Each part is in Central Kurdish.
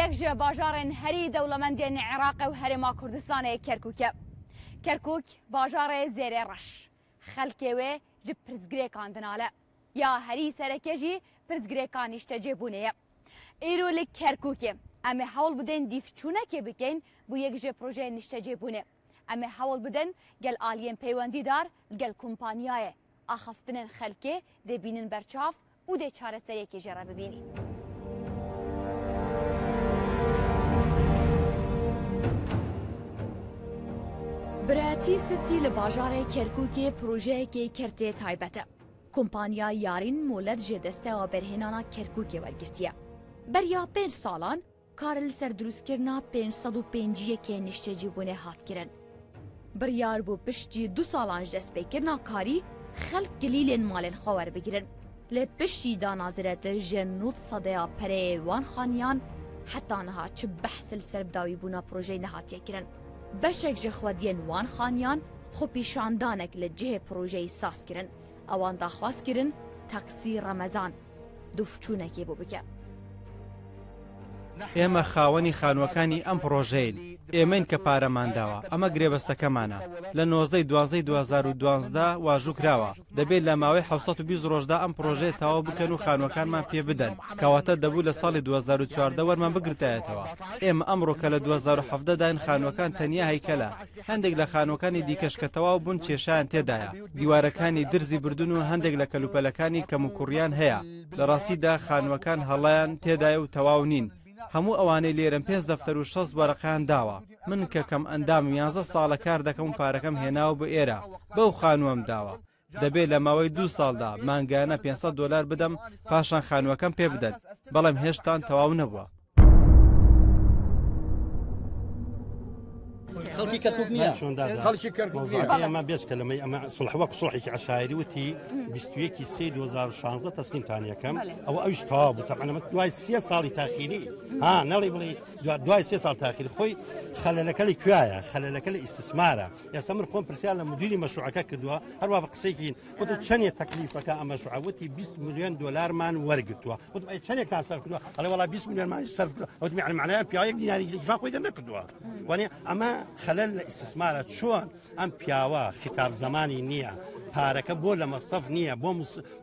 یەکژێ باژارên herî dewlemendên Iraqê û Herêma Kurdistanê Kerkûk e. Kerkûk bajarê zêrê reş. Xelkê wê ji pirsgirêkan dinale. Ya herî sereke jî pirsgirêkan nîştecêbûnê ye. Îro li Kerkûkê em ê hewl bidin dîvçûnekê bikin bû yek ji projeyên nîştecêbûnê. Em ê hewl bidin gel aliyên peywendîdar gel kompanyayê axaftinên xelkê dê bînin berçav û dê çareseriyekê jê re bibînî. Birayetî Sitî li bajarê Kerkûkê projeyekê kertê taybet e. Kompanya Yarîn Molet ji desteya berhênana Kerkûkê wergirtiye. Beriya 5 salan kar li ser drûstkirina 505 nîştecîbûnê hat kirin. Biryar bû piştî 2 salan ji destpêkirina karî xelk gilîlên malên xwe werbigirin. Lê piştî danazirete ji nût sedeya pereyê wan xaniyan heta niha çi behs li ser bidawîbûna projeyê nehatiye kirin. Beşek ji xwediyên wan xaniyan xwe pîşandanek li cihê projeyê saz kirin. Ewan daxwaz kirin taksî Remezan dûfçûnekê bû bike. ئێمە خاوەنی خانووەکانی ئەم پرۆژەین. ئێمەین کە پارەمان داوە. ئەمە گرێبەستەکەمانە. لە 19/12/2012 واژوو کراوە. دەبێت لە ماوەی 720 ڕۆژدا ئەم پرۆژەیە تەواو بکەن و خانووەکانمان پێ بدەن. کەواتە دەبوو لە ساڵی 2014 وەرمان بگرتایەتەوە. ئێمە ئەمڕۆ کە لە 2017 داین خانووەکان تەنیا هەیکەلە. هەندێک لە خانووەکانی دیکەش کە تەواو بوون کێشیان تێدایە. دیوارەکانی درزی بردون و هەندێک لە کەلوپەلەکانی کەم و کوڕیان هەیە. لە ڕاستیدا خانووەکان هەڵەیان تێدایە و تەواو نین. هەموو ئەوانەی لێرم 5 دەفتەر و 6 وەرەقیان داوە. من کە کەم ئەندام 11 ساڵە کار دەکەم و پارەکەم هێناوە بۆ ئێرە بەو خانووەم داوە. دەبێت لە ماوەی 2 ساڵدا مانگانە $500 بدەم پاشان خانووەکەم پێ بدەن. بەڵام هێشتان تەواو نەبووە. خەڵکی کەرکووک نییە خەڵکی کەرکووک ئەمە بێچکە لەمەی ئەمە سڵحوەک سڵحێکی عشایری وتی 21/3/2016 تەسلیمتان یەکەم ئەوە ئەویش تەواو بوو تەقریباً دوای 3 ساڵی تاخیری نەڵێ بڵێ دوای 3 ساڵ تاخیر خۆی خەلەلەکە لە کوایە خەلەلەکە لە ئیستثمارە ئێستا من خۆم پرسیار لە مدیری مەشروعەکە کردووە هەروە بە قسەیەکی وتم چەندێ تەکلیفەکە ئەم مەشروعە وتی $20 ملیۆن وەرگرتووە وتم ئەی چەندێکتان سەرف کردووە ئەڵێ وەڵا $20 ملیۆن سەرف کردووە وتم یعنی معنایە پیاوەیەک دیناری لەجوان خۆی دەرنەکردووە وانێ ئەمە خەلەل لە ئیستثمارە چۆن ئەم پیاوە خیتاب زمانی نییە پارەکە بۆ لە مەصرف نییە بۆ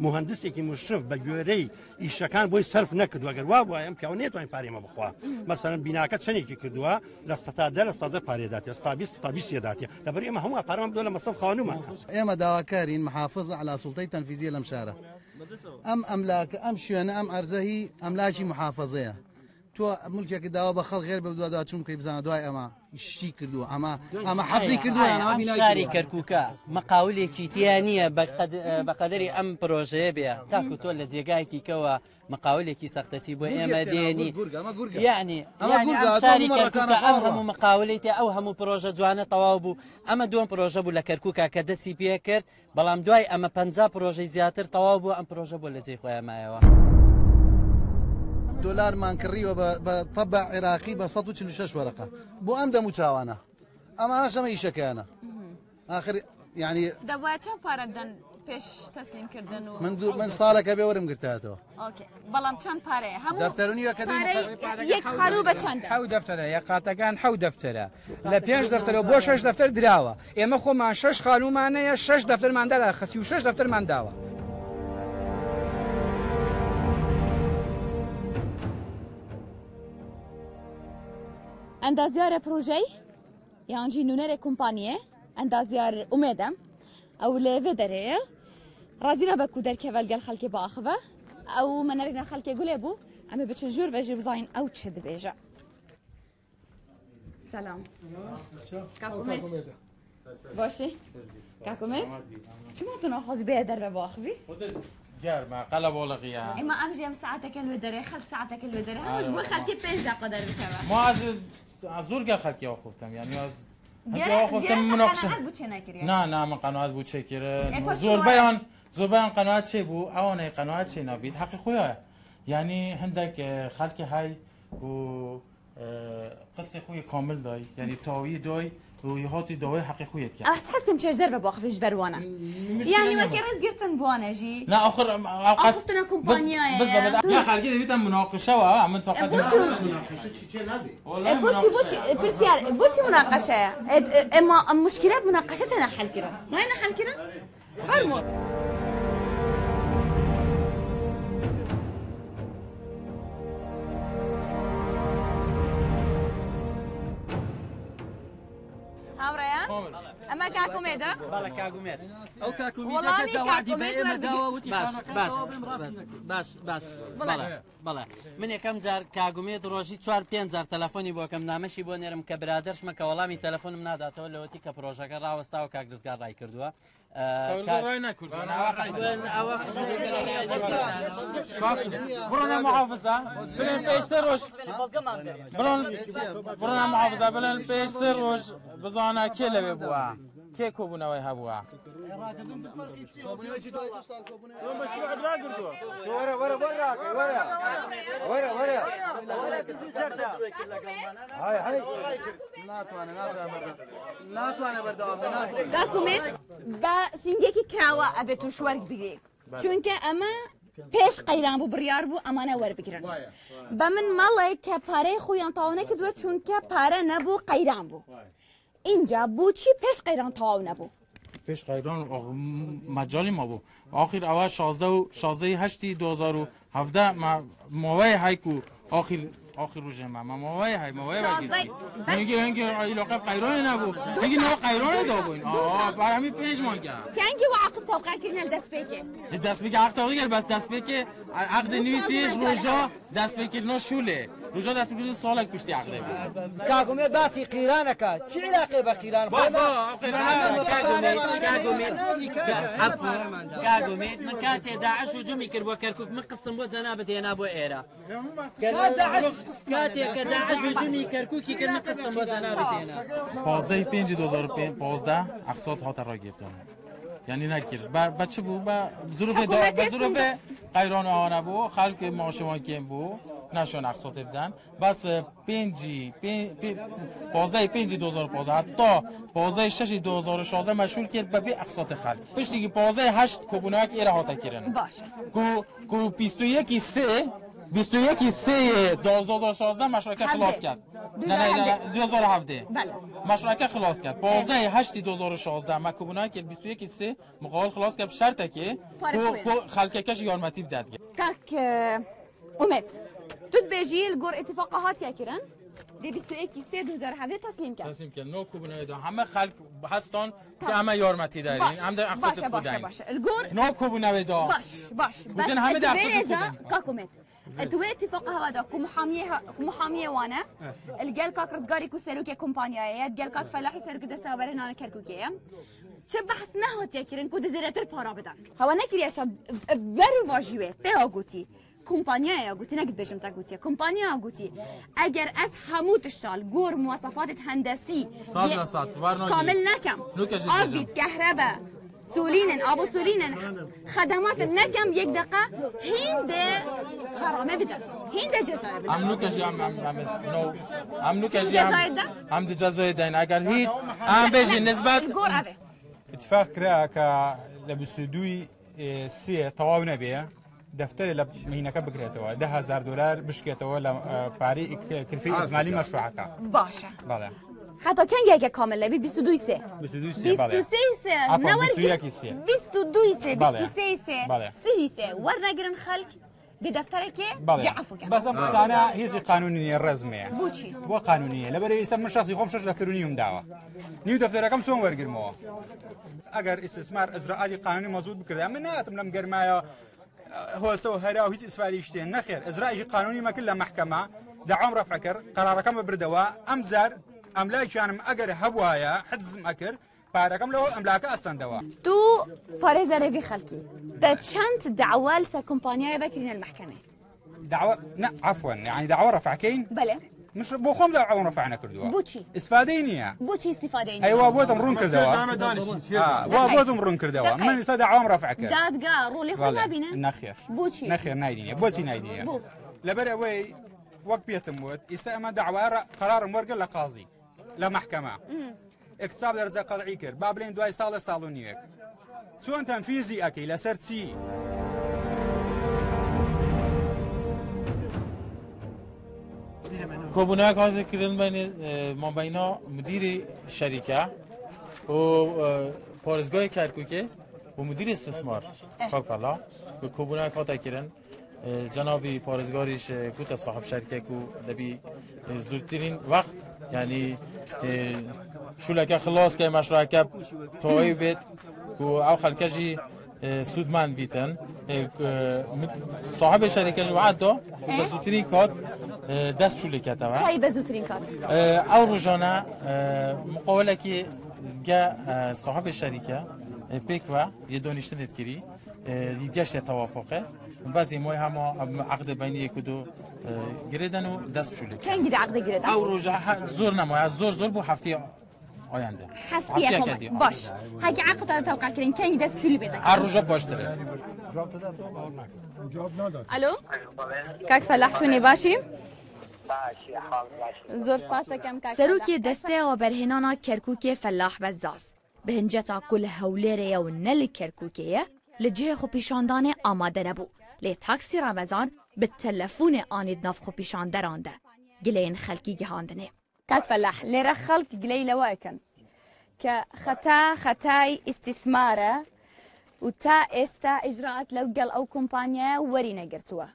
مهندسێکی مشرف بە گوێرەی ئیشەکان بۆی سەرف نەکردووە ئەگەر وا بووە ئەم پیاوە نێتوانین پارێمە بخوا مەسەڵەن بیناکە چەندێکی کردووە لە 100% پارێداتێ 120 داتێ لەبەر ئێمە هەموو پارەمان بدۆ لە مەصرف خاونومان ئێمە داواکارین محافظە على سوڵتەی تەنفیزیە لەم شارە ئەم ئەملاکە ئەم شوێنە ئەم ئەرزەهی ئەملاکی محافظەیە تۆ ملکێکی داوا بە خەڵک غێر بە دووەدا چوون کەی بزانە دوای ئەمە شتی کردووە ئەمە حەفری کردووە شاری کەرکووکە مەقاولێکی تیا نییە بەقەدەری ئەم پرۆژەیە بێ تاکو تۆ لە جێگایەکی کەوە مەقاولێکی سەختەتی بۆ ئێمە دێنی یعنی ئەم هەموو مەقاولێتی ئەو هەموو پرۆژە جوانە تەواو بوو ئەمە دوم پرۆژە بوو لە کەرکووکە کە دەستی پێ کرد بەڵام دوای ئەمە 50 پرۆژەی زیاتر تەواو بوو ئەم پرۆژە بۆ لە جێی خۆیان مایەوە دۆلارمان کڕیوە بە طەبع عێراقی بە 146 وەرەقە بۆ ئەم دەموو چاوانە ئەمانەش ئەمە ئیشەکەیانە آخر یعنی دەبوایە چەند پارە بدەن پێش تەسلیمکردن و من ساڵێکە بێ وەرم گرتایەتەوە بەڵام چەند پارەیە هەموو دەفتەرونیوە کە یەک خەروو بە چەندە 7 دەفتەرە یەقاتەکان 7 دەفتەرە لە 5 دەفتەرەوە بۆ 6 دەفتەر دراوە ئێمە خۆمان 6 خانوومانەیە 6 دەفتەرماندادا خەسی و 6 دەفتەرمان داوە ئەندازیارە پرۆژەی یانجی نونەرێ کۆمپانیە ئەندازیار ئومێدەم ئەو لێڤێ دەرەیە ڕازیە بە کو دەرکەوە لەگەڵ خەڵکی باخەوە ئەو مەنەرگە خەڵکی گولێ بوو ئەمە بچ ژوور بەژێ بزانین ئەو چ دەبێژە سەلام باشی کاکومێت چما تو ناخوازی بێ دەربە باخەوی گرمه قلب ولقیه اما امجی هم ساعتك الودره خل ساعتك الودره همش بو خلکی 5 دقیقه در بکوه ما از زور گل خلکی آخوفتم یعنی از هکی آخوفتم مناقشه نه من قناعت بود چه کره زور بیان قناعت چه بو اوانه قناعت چه نبید حقی خویه یعنی هندک خلک های و قصه خوی کامل دای یعنی تاوی دای و یهاتی داوی حقی خویت کرد حسكم تشجر بواخفش بروانه يعني ما كرز قرتن بوانا جي لا اخر اخذتنا كومبانيا بالضبط يا خارجي دبيت مناقشه عملت وقت مناقشه چی نبی بوتشي برسيال بوتشي مناقشه اما مشكله مناقشتنا حل كده ما هنا حل كده فرموا هاوريان اما كاكوميدا بلا كاكوميد او كاكوميدا كذا وعدي بأي داوا وتي باش بلا من یکم جار کاگومێت ڕۆژی 4-5 تەلەفۆنی بۆ کەم نامەشی بۆ نێرم کە برادرشمە کە وەڵامی تەلەفۆنم ناداتەوە لەوەتی کە پرۆژەکە ڕاوەستاوە کاک دەستگار ڕای کردووە بڕۆنە محافزە بڵێن پێش سێ ڕۆژ بڕۆنە محافزە بڵێن پێش سێ ڕۆژ بزانە کێ لەوێ بووە کێ کۆبوونەوەی هەبووە كاكوميد با سنجيكي كراوا ابيتو شوارك بيجي چونکە ئەمە پێش قەیران بوو بڕیار بوو ئەمانە وەربگرن بە من مەڵێ کە پارەی خۆیان تاوا نەکردووە چونکە پارە نەبوو قەیران بوو اینجا بۆچی پێش قەیران تەواو نەبوو پیش قیران مجالی ما بود آخر اول 16/8/2017 موای هایکو آخر روز ما موای های موای بگیریم میگه علاقه قیران نبود میگه نه قیران دابون برای همین 5 ماه کرد کنگی و عقد توقع کردن دست بگه عقد توقع بس دست بگه عقد نویسیش روزا دست بگه نه شوله روزا دست بگه سالک پشتی عقده كاكومي باسي قيرانك شو علاقه بقيران كاكومي من كاتي داعش هجومي كربو كركوك من قسطن بو زنابتي انا بو ايرا كاتي كداعش هجومي كركوكي كر من قسطن بو زنابتي انا 15 اقساط هات را گرفتن یعنی نکرد بچه بود با ظروف قیران آنها بود خلق معاشمان کم بود نشون اقساط بدن بس 15/5/2015 حتی 15/6/2016 مشغول کرد به اقساط خلق پشتی که 15/8 کوبوناک ایره هاتا کردن باشه کو 21/3/2016 مشارکت خلاص کرد نه 2017 بله مشارکت خلاص کرد 15/8/2016 ما کوبوناک 21/3 مقابل خلاص کرد شرطه که خلقکش یارمتی بداد کاک امید تود بيجي الجور اتفاقات يا كيران دي 21/3/2017 تسليم کرد نو کوبونای دو همه خلق هستن که همه یارمتی دارین هم در اقساط بودن باشه الجور نو کوبونای دو باش بودن همه در اقساط بودن كاكوميت تو اتفاق هذا محاميه وانا الجال كاك رزقاري كو سيروكي كومبانيا الجال كاك فلاحي سيروكي دسابر هنا كركوكيه چه بحث نهات یا کرن کود زیرتر پارا بدن هوا نکریش برو واجیوه ته گوتی کمپانیا گوتی نگید بشم تا گوتی کمپانیا گوتی اگر از همو تشتال گور مواصفات هندسی کامل نکم آبید کهرباء سولینن آبو سولینن خدمات نکم یک دقیقه هند غرامه بدن هند جزایه بدن هم جزایه دن اگر هیچ هم بجی نسبت اتفاق کرا که لبستودوی سی تواو نبیه دفتر لمهینه که بگیرتوا $10,000 بشکیتوا لپاری کلفی ازمالی مشروعه باشه بله حتی کنگی اگه کامل لبید 22 سه 22 بله 22 سه 23 سه ور نگرن خلق دي دفترك جعفوا بس أنا هي قانونية رسمية بوشي وقانونية لبري يسمى الشخص يقوم شرط دفتروني يوم دعوة نيو دفتر كم سون ورقر مو أجر استثمار إجراءاتي قانوني مضبوط بكرة من ناتم لم جرمايا هو سو هلا وهي إسفالي يشتين نخير إجراء قانوني ما كله محكمة دعم رفع كر قرار كم بردوا أمزر أم لا كان أجر هبوايا حدز مأكر پارەکەم لەوە ئەملاکە ئەسەندەوە تو پارێزەرێوی خەڵکی دە چەند دعوا لەسەر کۆمپانیایە بکرینە المەحکەمە دعوة عفوا يعني دعوة رفعكين بەڵێ مش بۆ خۆم داوە رفعنا کردووە بۆچی استفادەی نییە بۆچی استیفادەی ئەیوا بۆتم ڕوون کردەوە وا بۆتم ڕوون کردەوە من ئێستا داوام ڕفع کرد دادگا ڕۆڵی خۆ نابینە نەخێر بۆچی نەخێر نایدینە بۆچی نایدینە لەبەر ئەوەی وەک پێتم وت ئێستا ئەمە داوارە قەرارم وەرگە لە قازی لە محکەمە اکتساب دەرجە قەڵعی کرد با بڵێن دوای ساڵ و نیوەک چۆن تەنفیزی ئەکەی لەسەر چی کۆبوونەوە کازێکردن ما بین مدیر شریکە و پارێزگای کەرکووکێ و مدیر استثمار کاکفەلا و کۆبوونەوە کاتێکردن جنابی پارێزگاریش کوتە صاحب شرکێک و دەبی زودترین وەخت یعنی شولەکە خلاص کە مەشروعەکە تەواوی بێت و ئەو خەڵکەژی سودمان بیتن صاحب شرکەش وعد دا بە زودترین کات دەست شولەکەتەوە خی بە زودترین کات ئەو ڕۆژانە مقاولێکی گە صاحب شەریکە پێکوە یە دۆنیشتنت کردی گەشتە تەوافقە بەزی مۆی هەموو عقد بینی یەک و دو گرێدەن و دەست شولەکە کەنگی عقدە گرێدە ئەو ڕۆژە زۆر نەمایە زۆر بۆ هەفتەی آینده هەفتەیە باش هەگە عقدتان تەوقعکردین کەنگی دەست شولی بێت هەر ڕۆژە باشترە ئەلۆ کاک فەلاح چوونێ باشی زۆر سپاس دەکەم سەرۆکی دەستەیەوە بەرهێنانە کەرکووکێ فەلاح بەزاز بە هەنجەتا کو لە هەولێرەیە و نە لە کەرکووکەیە لە جێ خۆپیشاندانێ ئامادە نەبوو لێ تاکسی ڕەمەزان بە تەلەفونێ ئانید ناف خۆپیشاندەراندا گلەیەن خەلکی گەهاندنێ کاک فەلاح لێرە خەڵک گلەی لەوەکەن کە خەتای ئیستیسمارە و تا ئێستا ئیجرات لەو گەڵ ئەو کۆمپانیایە وەری نەگرتووە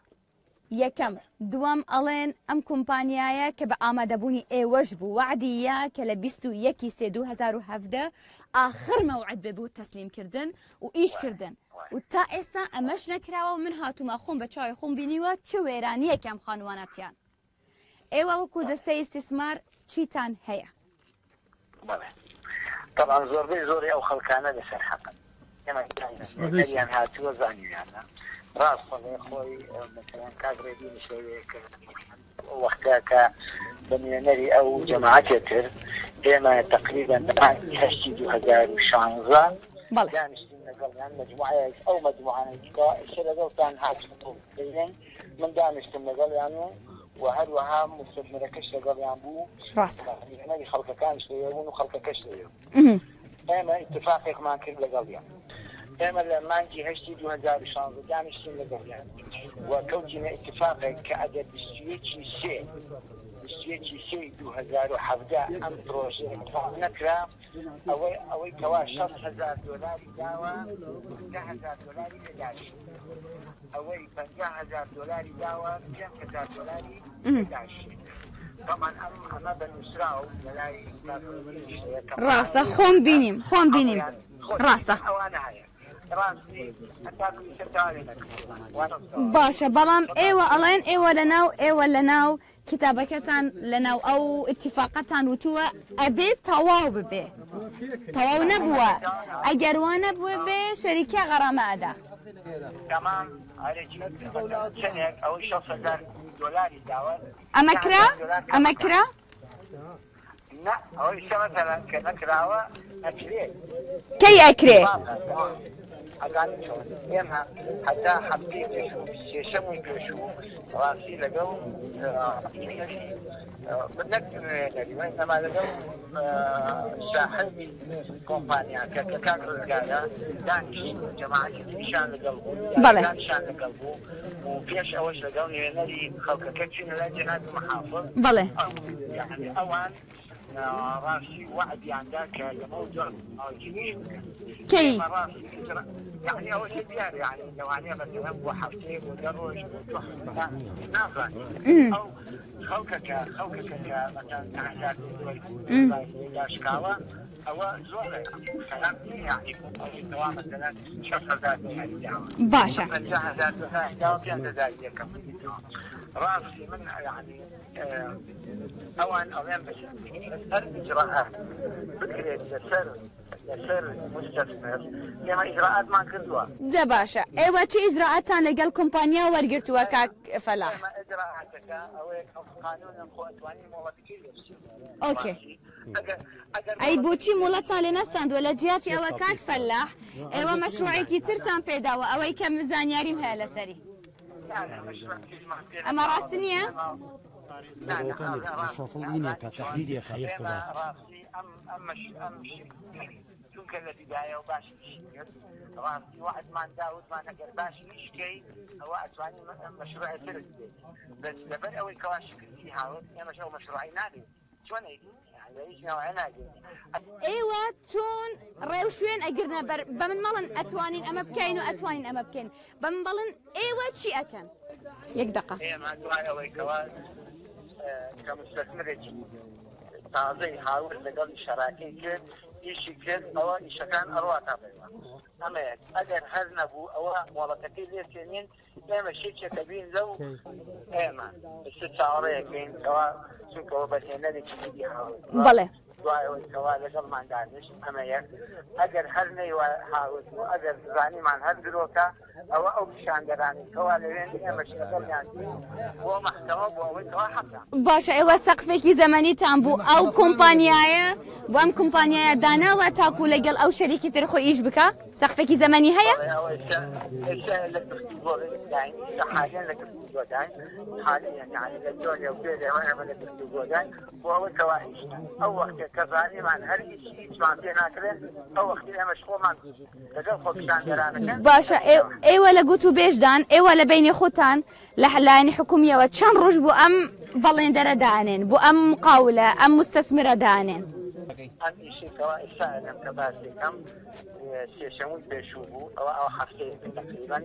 یەکەم دووەم ئەڵێن ئەم کۆمپانیایە کە بە ئامادەبوونی ئێوەش بوو وعدیە کە لە 21/3/2017 ئاخر مەوعد ببوو تەسلیمکردن و ئیشکردن و تا ئێستا ئەمەش نەکراوە و من هاتوومە خۆم بە چاوی خۆم بینیوە چ وێرانیەکەم خانوانەتیان ئێوە وەکو دەستەی ئیستیسمار چیتان هەیە طبعا زۆربەی ئەو خەڵکانە لەسەر حەقن ئێمەیان هاتووە زانیویانە ڕاستەڵێ خۆی مثلەن کاگرێدی شێوەیەکە وەختە کە بە نوێنەری ئەو جەماعەتێ تر ئێمە تقریبا هەشتی 2016 دانیشتین لەگەڵیان مجموعەیەک ئەو مجموعانەیەکە ئیشە لەگەڵتان هاتووە دەیڵێن من دانیشتم لەگەڵیان و هەروەها مستثمرەکەش لەگەڵیان بوو ڕاستەی خەڵکەکانش لەوێبوون و خەڵکەکەش لەوێ ئێمە ئیتفاقێکمان کرد لەگەڵیان ئێمە لە مانگی هەشتی 2016 دانیشتین لەگەڵیان و کەوتینە ئیتفاقێک کە ئەگەر 21/3/2017 ئەم پرۆژە نەکرا ئەوەی کەوا $60,000 داوە $10,000 لێداشت ئەوەی $50,000 داوە $5,000 لێداشت طبعا ئەمە بەنووسراو لەلای ڕاستە خۆم بینیم ڕاستە ئەوانە هەیە باشە بەڵام ئێوە ئەڵێن ئێوە لەناو کتابەکەتان لەناو ئەو ئیتیفاقەتان وتووە ئەبێت تەواو ببێ تەواو نەبووە ئەگەر وانە بووە بێ شەریکە غەرامەدا تمام ئەوەی $60,000 داوە ئەمە کرا ئەوەی مثلا کە نەکراوە ئەکرێت کەی ئەکرێ ئێمە حتا هەفتەی پێشوو سێشەمی پێشوو ڕاستی لەگەڵ نەما لەگەڵ ساحەبی کۆمپانیاکە کە کاک ڕزگارە دانیشت جەماعەتی تریشان لەگەڵ بوو شان لەگەڵ بوو و پێش ئەوەش لەگەڵ نوێنەری خەڵکەکە چینە لای جەنابی مەحافظ بەڵێ ئەوان راسي وعد يعني كموضوع كي يعني اول شيء يعني لو عليه مثلا وحفتين ودروج نافع او خوكك مثلا احداث اشكاوى او زور كلام يعني سواء مثلا باشا راسي من يعني اوان اوان بس الاجراءات فكره السر لەسەر مستثمر ئێمە ئیجراءاتمان کردووە. جە باشە ئێوە چه ئیجراءاتان لەگەڵ کۆمپانیا وەرگرتووە کاک فەلاح؟ ئیجراءاتەکە ئەوەیە قانونم خۆ ئەتوانی مۆڵەتەکەی ئۆکێ. ئەی بۆچی مۆڵەتان لێ نەستاندووە لە جیاتی ئەوە کاک فەلاح ئێوە مەشروعێکی ترتان پێداوە ئەوەی کە زانیاریم هەیە لەسەری ئەمە ڕاست نییە؟ چونکە لە بیدایە و باشی کرد ڕاستی وعدمان داوتمان ئەگەر باشی نیشکەی ئەوە ئەتوانی مەشروعی تر بێت بەس لەبەر ئەوەی کەوا شکردی هاوت ئێمەش ئەو مەشروعی نابێت چۆن ئێوە چۆن ڕێو شوێن ئەگرنە بە من مەڵن ئەتوانین ئەمە بکەین و ئەتوانین ئەمە بکەین بە من بەڵن ئێوە چی ئەکەن؟ یەک دقە ئێمە دوای ئەوەی کەوا کە مستثمرێکی تازەی هاورد لەگەڵ شەراکەی کرد ئیشی کرد ئەوە ئیشەکان ئەڕواتە بێوە ئەمەیەک ئەگەر هەر نەبوو ئەوە مۆڵەتەکەی لێتێنین ئێمە شێکێکە بین لەو ئێمە چاوەڕێیەکەین کەوا چونکەوە بەهێنەرێکی دیدی هاورد بەڵێ دوایەوەی کەوا لەگەڵمان دانیشت ئەمە یەک ئەگەر هەر نەیوە هاورد و ئەگەر زانیمان هەر درۆکە ئەوە ئەو پیشاندەرانی کەوا لەوێن ئێمەش لەگەڵیان بۆ مەحکەمە بۆ ئەوەی کەوا حەقە. باشە ئێوە سەقفێکی زەمانیتان بوو ئەو کۆمپانیایە بۆ ئەم کۆمپانیایە داناوە تاکو لەگەڵ ئەو شەریکی تر خۆی ئیش بکە سەقفێکی زەمانی هەیە؟ حاليا لك الجودان حاليا يعني الدنيا وكذا وانا لك الجودان وهو كواحد او وقت كفاني مع هر شيء سمعتينا كده او وقت انا مشغول مع لقد خد شان باشا ايوه لقوتو بيجدان ايوه لبيني خوتان لحلاني حكوميه وتشان روج بو ام بلين دردانين بو ام مقاوله ام مستثمره دانين ام شيء كواحد سائل كباسي كم سيشمون بيشوفوا او حفتين تقريبا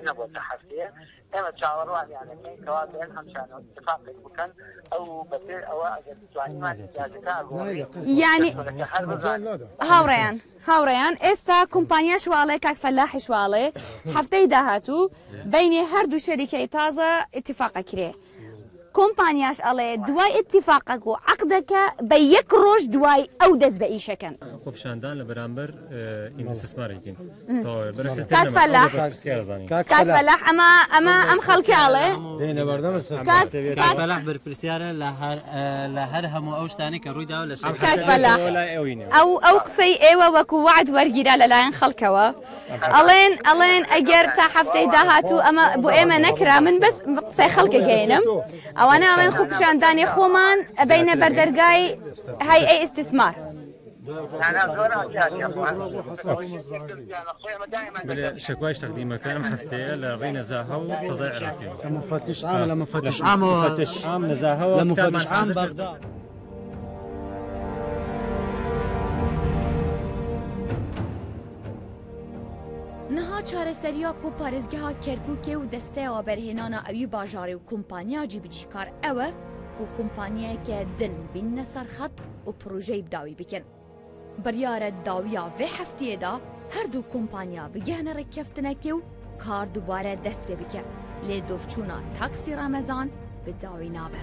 نبغى حفتين اما تشاوروا يعني كاين كوابين همشان اتفاق بكن او بصير او يعني ما يعني هاوريان استا كومبانيا شوالي كاك فلاح شوالي حفتي داهاتو بين هردو شركه تازه اتفاق كريه كومبانياش على دواي اتفاقك وعقدك بيك روج دواي او دز بايشكن خب شاندان لبرامبر این استثمار يمكن كاك فلاح اما خلقي عليه دينا بردم كاك فلاح بربرسياره لهر هم اوش ثاني كروي دا ولا شيء كاك فلاح او قصي ايوه وكو وعد ورقيرا للاين خلقوا الين اجر تا حفتي داهاتو اما بو ايما نكره من بس قصي خلقي كاينم وانا من خوب شانداني خومان بين بردرقاي هاي اي استثمار شكواش تقديمك ام حفتي لغينا زاهو تضيع عليك مفتش عام مفتش عام نزاهو مفتش عام بغداد نها چارەسەریya ku parêzgeha Kerkûkê û desteya berhênana evî bajarê û kompanya cî bicîkar ew e ku kompanyayeke din bînne serxet û projeyê bidawî bikin. Biryare dawiya vê hefteyê da her du kompanya bigihne rêkeftinekê û kar dubare dest pê bike. Lê dovçûna taksî Remezan bi dawî nabe.